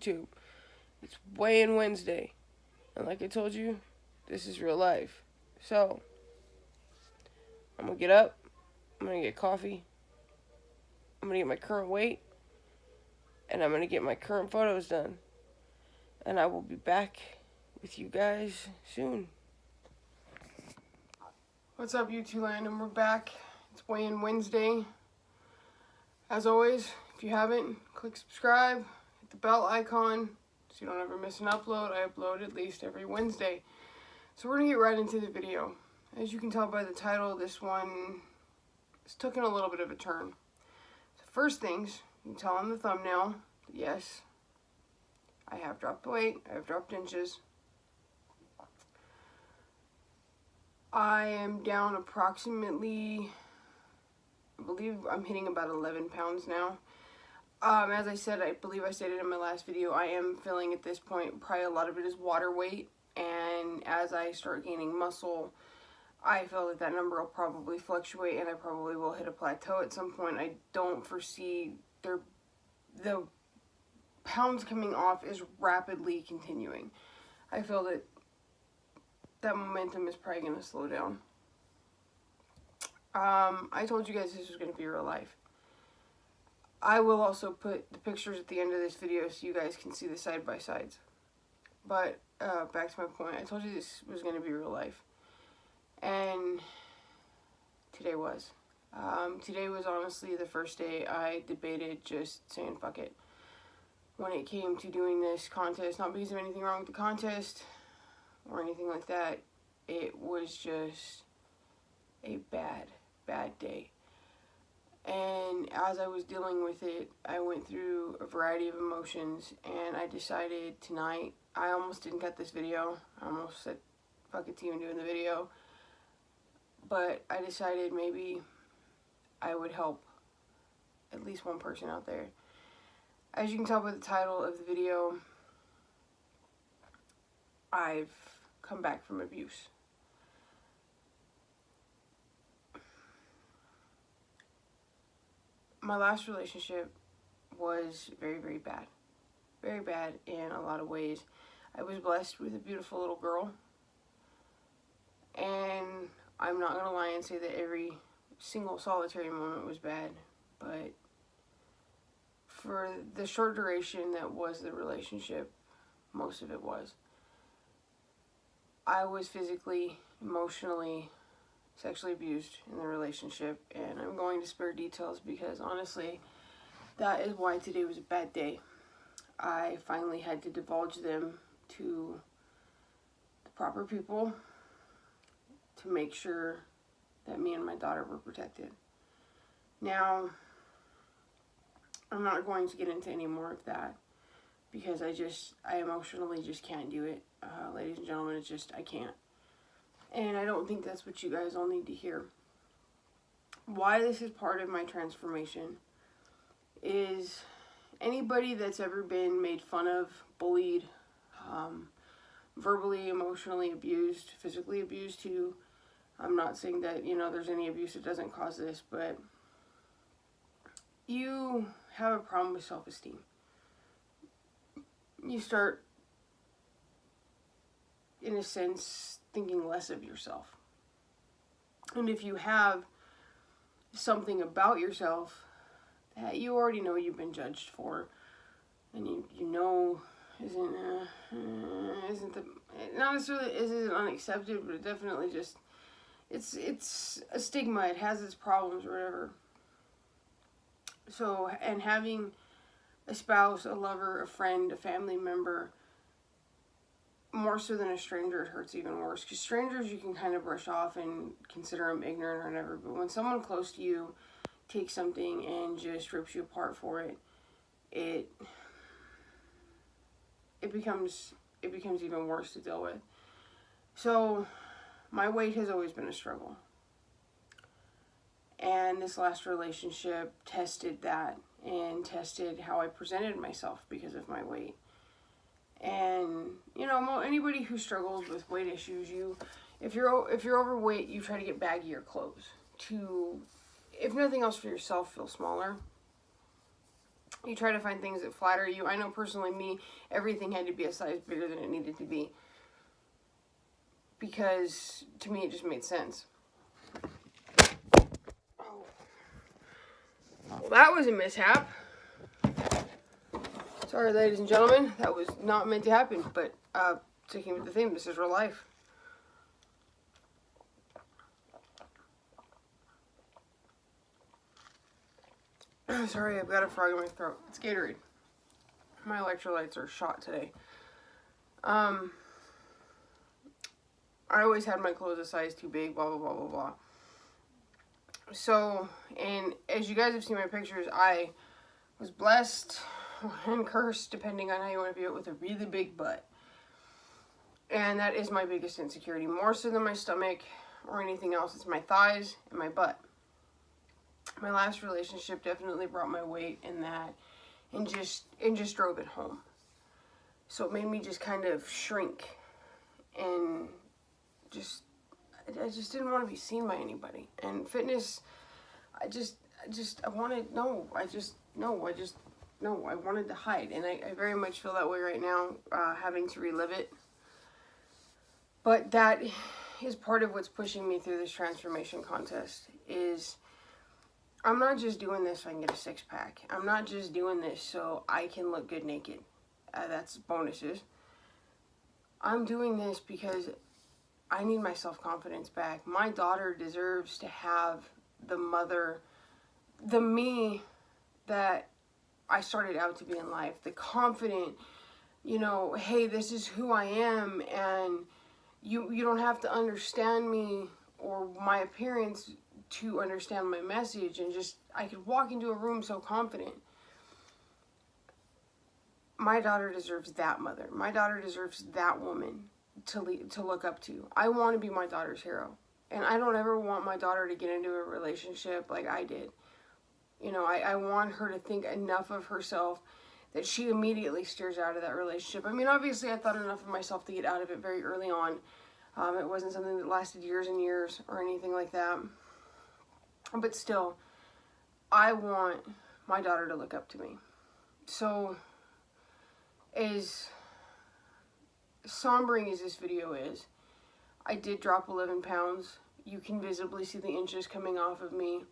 YouTube. It's weigh-in Wednesday. And like I told you, this is real life. So, I'm going to get up. I'm going to get coffee. I'm going to get my current weight. And I'm going to get my current photos done. And I will be back with you guys soon. What's up, YouTube land? And we're back. It's weigh-in Wednesday. As always, if you haven't, click subscribe, hit the bell icon so you don't ever miss an upload. I upload at least every Wednesday. So we're going to get right into the video. As you can tell by the title, this one is taking a little bit of a turn. So first things, you can tell on the thumbnail, yes, I have dropped weight, I have dropped inches. I am down approximately, I believe I'm hitting about 11 pounds now. As I said, I believe I stated in my last video, I am feeling at this point, probably a lot of it is water weight. And as I start gaining muscle, I feel that that number will probably fluctuate and I probably will hit a plateau at some point. I don't foresee the pounds coming off is rapidly continuing. I feel that that momentum is probably going to slow down. I told you guys this was going to be real life. I will also put the pictures at the end of this video so you guys can see the side-by-sides. But, back to my point, I told you this was going to be real life. And today was. Today was honestly the first day I debated just saying fuck it. When it came to doing this contest, not because of anything wrong with the contest or anything like that, it was just a bad day. And as I was dealing with it, I went through a variety of emotions, and I decided tonight, I almost didn't cut this video. I almost said fuck it to even doing the video. But I decided maybe I would help at least one person out there. As you can tell by the title of the video, I've come back from abuse. My last relationship was very bad. Very bad in a lot of ways. I was blessed with a beautiful little girl. And I'm not going to lie and say that every single solitary moment was bad. But for the short duration that was the relationship, most of it was. I was physically, emotionally, sexually abused in the relationship, and I'm going to spare details because honestly that is why today was a bad day. I finally had to divulge them to the proper people to make sure that me and my daughter were protected. Now, I'm not going to get into any more of that because I emotionally just can't do it. Ladies and gentlemen, it's just, I can't. And I don't think that's what you guys all need to hear. Why this is part of my transformation is anybody that's ever been made fun of, bullied, verbally, emotionally abused, physically abused too. I'm not saying that, there's any abuse that doesn't cause this, but you have a problem with self-esteem. You start, in a sense, thinking less of yourself. And if you have something about yourself that you already know you've been judged for, and you know not necessarily isn't unaccepted, but it definitely just, it's a stigma, it has its problems or whatever. So, and having a spouse, a lover, a friend, a family member, more so than a stranger, it hurts even worse. Because strangers you can kind of brush off and consider them ignorant or whatever. But when someone close to you takes something and just rips you apart for it, it becomes even worse to deal with. So my weight has always been a struggle. And this last relationship tested that and tested how I presented myself because of my weight. And, anybody who struggles with weight issues, if you're overweight, you try to get baggier clothes to, if nothing else for yourself, feel smaller. You try to find things that flatter you. I know personally me, everything had to be a size bigger than it needed to be. Because to me it just made sense. Oh. Well, that was a mishap. Sorry, ladies and gentlemen. That was not meant to happen. But sticking with the theme, this is real life. Sorry, I've got a frog in my throat. It's Gatorade. My electrolytes are shot today. I always had my clothes a size too big, blah, blah, blah, blah, blah. So, and as you guys have seen my pictures, I was blessed and cursed, depending on how you want to view it, with a really big butt. And that is my biggest insecurity. More so than my stomach or anything else. It's my thighs and my butt. My last relationship definitely brought my weight in that and just drove it home. So it made me just kind of shrink and I just didn't want to be seen by anybody. And fitness, I wanted to hide. And I very much feel that way right now, having to relive it. But that is part of what's pushing me through this transformation contest. Is I'm not just doing this so I can get a six-pack. I'm not just doing this so I can look good naked. That's bonuses. I'm doing this because I need my self-confidence back. My daughter deserves to have the mother, the me that I started out to be in life. The confident, hey, this is who I am, and you don't have to understand me or my appearance to understand my message, and I could walk into a room so confident. My daughter deserves that mother. My daughter deserves that woman to look up to. I want to be my daughter's hero. And I don't ever want my daughter to get into a relationship like I did. I want her to think enough of herself that she immediately steers out of that relationship. I mean, obviously I thought enough of myself to get out of it very early on. It wasn't something that lasted years and years or anything like that. But still, I want my daughter to look up to me. So, as sombering as this video is, I did drop 11 pounds. You can visibly see the inches coming off of me.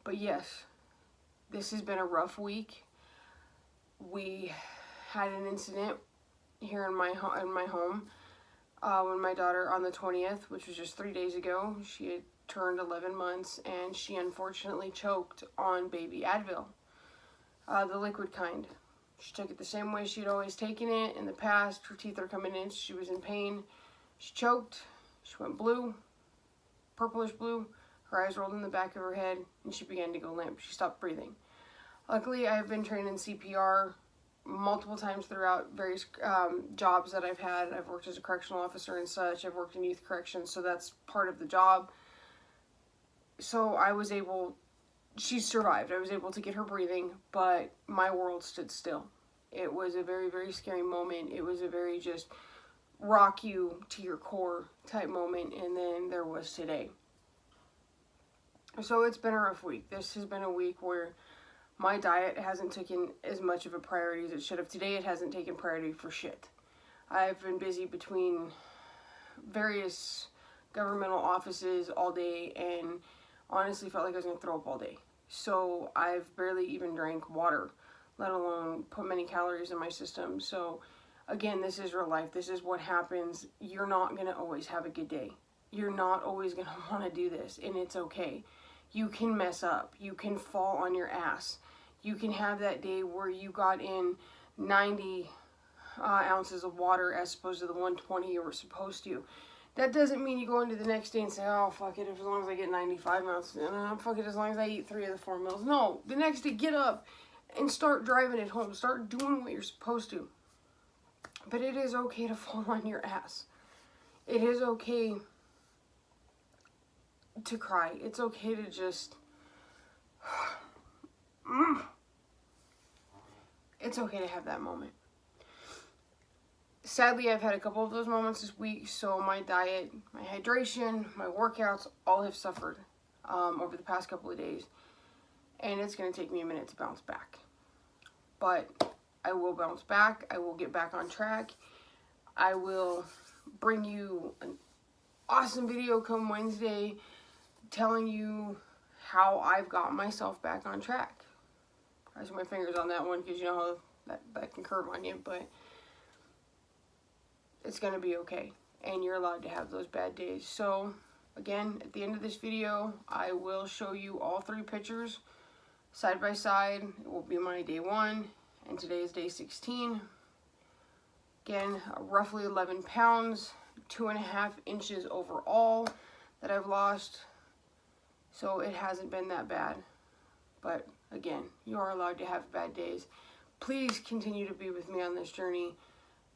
But yes, this has been a rough week. We had an incident here in my home when my daughter, on the 20th, which was just 3 days ago, she had turned 11 months, and she unfortunately choked on baby Advil, the liquid kind. She took it the same way she'd always taken it in the past. Her teeth are coming in. She was in pain. She choked. She went blue, purplish blue. Her eyes rolled in the back of her head, and she began to go limp. She stopped breathing. Luckily, I have been trained in CPR multiple times throughout various jobs that I've had. I've worked as a correctional officer and such. I've worked in youth corrections, so that's part of the job. So she survived. I was able to get her breathing, but my world stood still. It was a very, very scary moment. It was a very just rock you to your core type moment, and then there was today. So it's been a rough week. This has been a week where my diet hasn't taken as much of a priority as it should have. Today it hasn't taken priority for shit. I've been busy between various governmental offices all day and honestly felt like I was going to throw up all day. So I've barely even drank water, let alone put many calories in my system. So again, this is real life. This is what happens. You're not going to always have a good day. You're not always going to want to do this, and it's okay. You can mess up. You can fall on your ass. You can have that day where you got in 90 ounces of water as opposed to the 120 you were supposed to. That doesn't mean you go into the next day and say, oh, fuck it, as long as I get 95 ounces, fuck it, as long as I eat 3 of the 4 meals. No, the next day, get up and start driving it home. Start doing what you're supposed to. But it is okay to fall on your ass. It is okay to cry. It's okay to just... It's okay to have that moment. Sadly, I've had a couple of those moments this week, so my diet, my hydration, my workouts, all have suffered over the past couple of days. And it's going to take me a minute to bounce back. but I will bounce back. I will get back on track. I will bring you an awesome video come Wednesday telling you how I've got myself back on track. I see my fingers on that one because you know how that can curve on you, but it's going to be okay. And you're allowed to have those bad days. So, again, at the end of this video, I will show you all 3 pictures side by side. It will be my day 1, and today is day 16. Again, roughly 11 pounds, 2.5 inches overall that I've lost. So it hasn't been that bad. But again, you are allowed to have bad days. Please continue to be with me on this journey.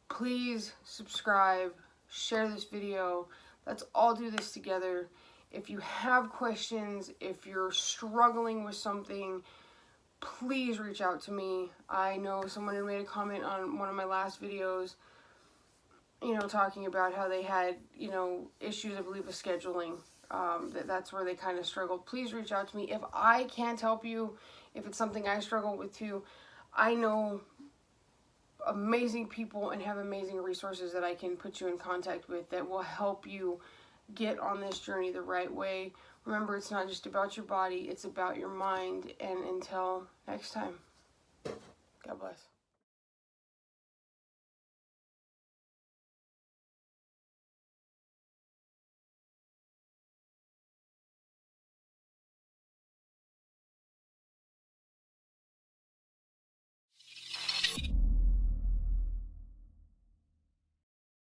Please subscribe, share this video. Let's all do this together. If you have questions, if you're struggling with something, please reach out to me. I know someone had made a comment on one of my last videos, you know, talking about how they had, you know, issues, I believe, with scheduling. That's where they kind of struggled. Please reach out to me. If I can't help you, if it's something I struggle with too, I know amazing people and have amazing resources that I can put you in contact with that will help you get on this journey the right way. Remember, it's not just about your body, it's about your mind. And until next time, God bless.